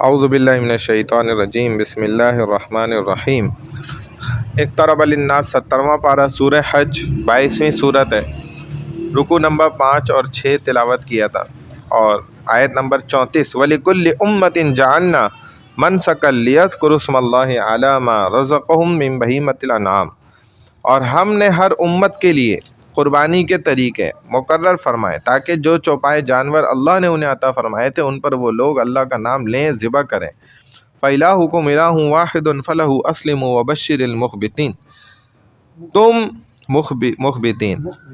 اعوذ باللہ من الشیطان الرجیم، بسم اللہ الرحمن الرحیم۔ اقترب للناس 70واں پارہ سورہ حج 22ویں صورت ہے۔ رکوع نمبر 5 اور 6 تلاوت کیا تھا، اور آیت نمبر 34 وَلِكُلِّ أُمَّةٍ جَعَلْنَا مَنْسَكًا لِيَذْكُرُوا اسْمَ اللَّهِ عَلَىٰ مَا رَزَقَهُم مِّن بَهِيمَةِ الْأَنْعَامِ، اور ہم نے ہر امت کے لیے قربانی کے طریقے مقرر فرمائے تاکہ جو چوپائے جانور اللہ نے انہیں عطا فرمائے تھے ان پر وہ لوگ اللہ کا نام لیں، ذبح کریں۔ فَإِلَٰهُكُمْ إِلَٰهٌ وَاحِدٌ فَلَهُ أَسْلِمُوا وَبَشِّرِ الْمُخْبِتِينَ۔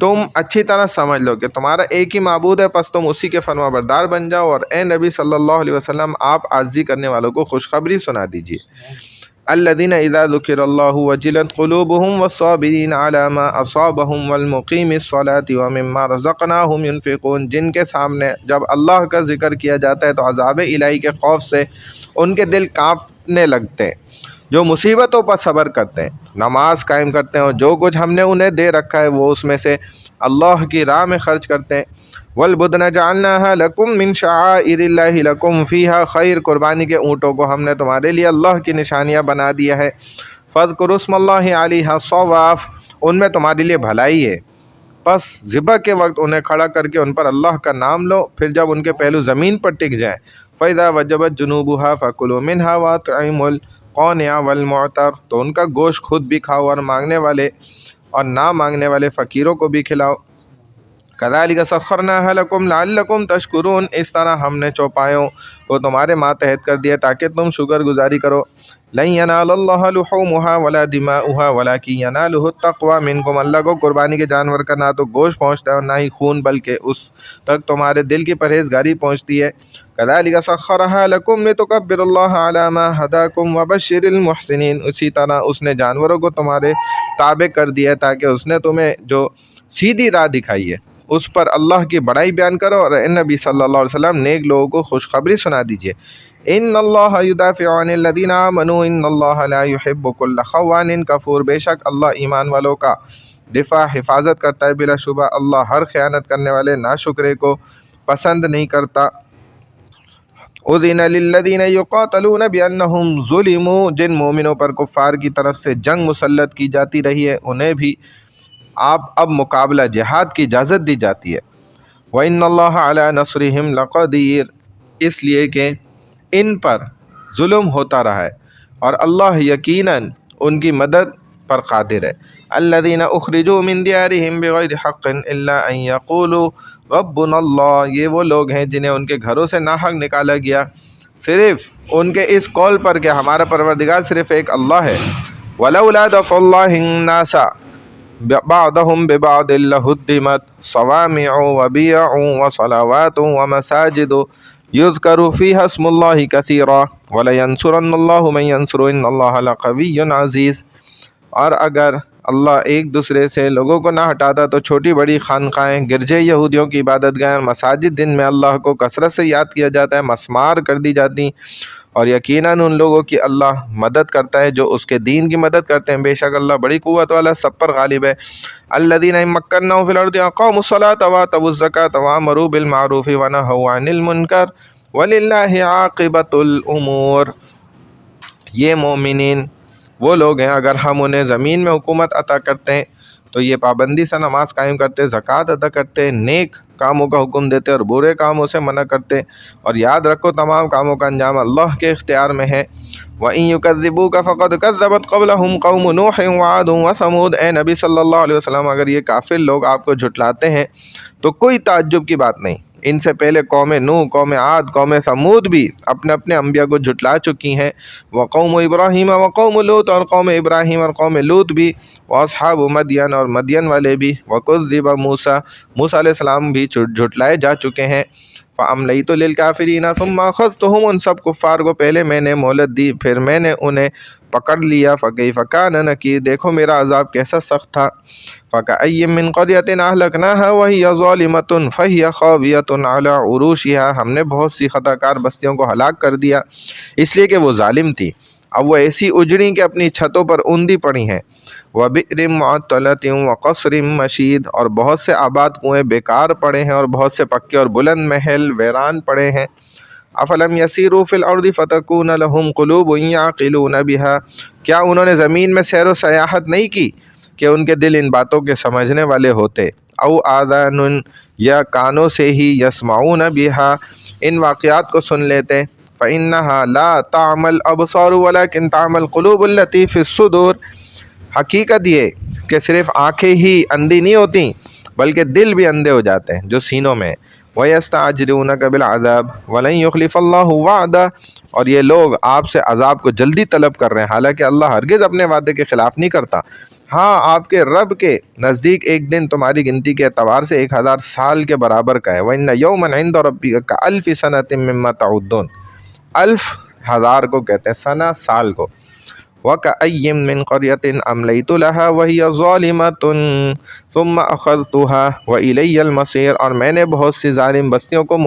تم اچھی طرح سمجھ لو کہ تمہارا ایک ہی معبود ہے، پس تم اسی کے فرما بردار بن جاؤ، اور اے نبی صلی اللہ علیہ وسلم آپ عاجزی کرنے والوں کو خوشخبری سنا دیجیے۔ الذین اذا ذکر اللہ وجلت قلوبهم والصابرین علی ما اصابهم والمقیم الصلاة ومما رزقناہم ينفقون، جن کے سامنے جب اللہ کا ذکر کیا جاتا ہے تو عذاب الہی کے خوف سے ان کے دل کانپنے لگتے ہیں، جو مصیبتوں پر صبر کرتے ہیں، نماز قائم کرتے ہیں، اور جو کچھ ہم نے انہیں دے رکھا ہے وہ اس میں سے اللہ کی راہ میں خرچ کرتے ہیں۔ والبدن جعلناها لکم من شعائر اللہ لکم فیہا خیر، قربانی کے اونٹوں کو ہم نے تمہارے لیے اللہ کی نشانیاں بنا دیا ہے۔ فاذکروا اسم اللہ علیہا صواف، ان میں تمہارے لیے بھلائی ہے، پس ذبح کے وقت انہیں کھڑا کر کے ان پر اللہ کا نام لو، پھر جب ان کے پہلو زمین پر ٹک جائیں۔ فَإِذَا وَجَبَتْ جُنُوبُهَا فَكُلُوا مِنْهَا وَأَطْعِمُوا الْقَانِعَ وَالْمُعْتَرَ، تو ان کا گوشت خود بھی کھاؤ اور مانگنے والے اور نہ مانگنے والے فقیروں کو بھی کھلاؤ۔ كَذَلِكَ سَخَّرْنَاهَا لَكُمْ لَعَلَّكُمْ تَشْكُرُونَ، اس طرح ہم نے چوپایوں کو تمہارے ماتحت کر دیا تاکہ تم شکر گزاری کرو۔ لَن يَنَالَ اللَّهَ لُحُومُهَا وَلَا دِمَاؤُهَا وَلَكِن يَنَالُهُ التَّقْوَىٰ مِنكُمْ، اللہ کو قربانی کے جانور کا نہ تو گوشت پہنچتا ہے اور نہ ہی خون، بلکہ اس تک تمہارے دل کی پرہیزگاری پہنچتی ہے۔ كَذَلِكَ سَخَّرَهَا لَكُمْ لِتُكَبِّرُوا اللَّهَ عَلَىٰ مَا هَدَاكُمْ وَبَشِّرِ الْمُحْسِنِينَ، اسی طرح اس نے جانوروں کو تمہارے تابع کر دیا تاکہ اس نے تمہیں جو سیدھی راہ دکھائی ہے اس پر اللہ کی بڑائی بیان کرو، اور اے نبی صلی اللہ علیہ وسلم نیک لوگوں کو خوشخبری سنا دیجیے۔ ان اللہ یدافع عن الذین آمنوا ان اللہ لا يحب كل خوان کفور، بے شک اللہ ایمان والوں کا دفاع حفاظت کرتا ہے، بلا شبہ اللہ ہر خیانت کرنے والے ناشکرے کو پسند نہیں کرتا۔ اذن للذین یقاتلون بانہم ظلموا، جن مومنوں پر کفار کی طرف سے جنگ مسلط کی جاتی رہی ہے انہیں بھی اب مقابلہ جہاد کی اجازت دی جاتی ہے۔ وَإِنَّ اللَّهَ عَلَىٰ نَصْرِهِمْ لَقَدِيرٌ، اس لیے کہ ان پر ظلم ہوتا رہا ہے اور اللہ یقیناً ان کی مدد پر قادر ہے۔ الَّذِينَ أُخْرِجُوا مِن دِيَارِهِمْ بِغَيْرِ حَقٍّ إِلَّا أَن يَقُولُوا رَبُّنَا اللَّهُ، یہ وہ لوگ ہیں جنہیں ان کے گھروں سے ناحق نکالا گیا صرف ان کے اس قول پر کہ ہمارا پروردگار صرف ایک اللہ ہے۔ وَلَوْلَا دَفْعُ اللَّهِ النَّاسَ بعضهم ببعض لهدمت صوامع وبيع وصلوات ومساجد يذكر فيها اسم الله كثيرا ولينصرن الله من ينصره ان الله لقوي عزيز، اور اگر اللہ ایک دوسرے سے لوگوں کو نہ ہٹاتا تو چھوٹی بڑی خانقاہیں، گرجے، یہودیوں کی عبادت گاہیں اور مساجد جن میں اللہ کو کثرت سے یاد کیا جاتا ہے مسمار کر دی جاتی، اور یقیناً ان لوگوں کی اللہ مدد کرتا ہے جو اس کے دین کی مدد کرتے ہیں، بے شک اللہ بڑی قوت والا سب پر غالب ہے۔ الذین ان مکناہم فی الارض اقاموا الصلاۃ وآتوا الزکاۃ وامروا بالمعروف ونہوا عن المنکر وللہ عاقبۃ الامور، یہ مومنین وہ لوگ ہیں اگر ہم انہیں زمین میں حکومت عطا کرتے ہیں تو یہ پابندی سے نماز قائم کرتے، زکوٰۃ ادا کرتے، نیک کاموں کا حکم دیتے اور برے کاموں سے منع کرتے، اور یاد رکھو تمام کاموں کا انجام اللہ کے اختیار میں ہے۔ وَإِن يُكَذِّبُوكَ فَقَدْ كَذَّبَتْ قَبْلَهُمْ قَوْمُ نُوحٍ وَعَادٌ وَثَمُودُ، اے نبی صلی اللہ علیہ وسلم اگر یہ کافر لوگ آپ کو جھٹلاتے ہیں تو کوئی تعجب کی بات نہیں، ان سے پہلے قوم نوح، قوم عاد، قوم ثمود بھی اپنے اپنے انبیاء کو جھٹلا چکی ہیں۔ وقوم ابراہیم وقوم لوط، اور قوم ابراہیم اور قوم لوط بھی، واصحاب مدین، اور مدین والے بھی، وکذب موسیٰ، موسیٰ علیہ السلام بھی جھٹلائے جا چکے ہیں۔ فَأَمْلَيْتُ لِلْكَافِرِينَ ثُمَّ أَخَذْتُهُمْ، ان سب کفار کو پہلے میں نے مہلت دی پھر میں نے انہیں پکڑ لیا۔ فَكَيْفَ كَانَ نَكِيرِ، دیکھو میرا عذاب کیسا سخت تھا۔ فَكَأَيٍّ مِّن قَرْيَةٍ أَهْلَكْنَاهَا وَهِيَ ظَالِمَةٌ فَهِيَ خَاوِيَةٌ عَلَىٰ عُرُوشِهَا، ہم نے بہت سی خطا کار بستیوں کو ہلاک کر دیا اس لیے کہ وہ ظالم تھی، اب وہ ایسی اجڑی کہ اپنی چھتوں پر اوندھی پڑی ہیں۔ وَبِئْرٍ مُّعَطَّلَةٍ وَقَصْرٍ مَّشِيدٍ، اور بہت سے آباد کنویں بیکار پڑے ہیں اور بہت سے پکے اور بلند محل ویران پڑے ہیں۔ افلم یسیروا فی الارض فتکون لهم قلوب یعقلون بها، کیا انہوں نے زمین میں سیر و سیاحت نہیں کی کہ ان کے دل ان باتوں کے سمجھنے والے ہوتے؟ او آذان، یا کانوں سے ہی یسمعون بها ان واقعات کو سن لیتے؟ فإنها لا تعمى الأبصار ولكن تعمى القلوب التي في الصدور، حقیقت یہ کہ صرف آنکھیں ہی اندھی نہیں ہوتی بلکہ دل بھی اندھے ہو جاتے ہیں جو سینوں میں۔ وَيَسْتَعْجِلُونَكَ بِالْعَذَابِ وَلَنْ يُخْلِفَ اللَّهُ وَعْدَهُ، اور یہ لوگ آپ سے عذاب کو جلدی طلب کر رہے ہیں، حالانکہ اللہ ہرگز اپنے وعدے کے خلاف نہیں کرتا۔ ہاں، آپ کے رب کے نزدیک ایک دن تمہاری گنتی کے اعتبار سے 1000 سال کے برابر کا ہے۔ وَإِنَّ يَوْمًا عِندَ رَبِّكَ كَأَلْفِ سَنَةٍ مِّمَّا تَعُدُّونَ، الف ہزار کو کہتے ہیں، سنہ سال کو۔ وَكَأَيٍّ مِّن قَرْيَةٍ أَمْلَيْتُ لَهَا وَهِيَ ظَالِمَةٌ ثُمَّ أَخَذْتُهَا وَإِلَيَّ الْمَصِيرُ، اور میں نے بہت سی ظالم بستیوں کو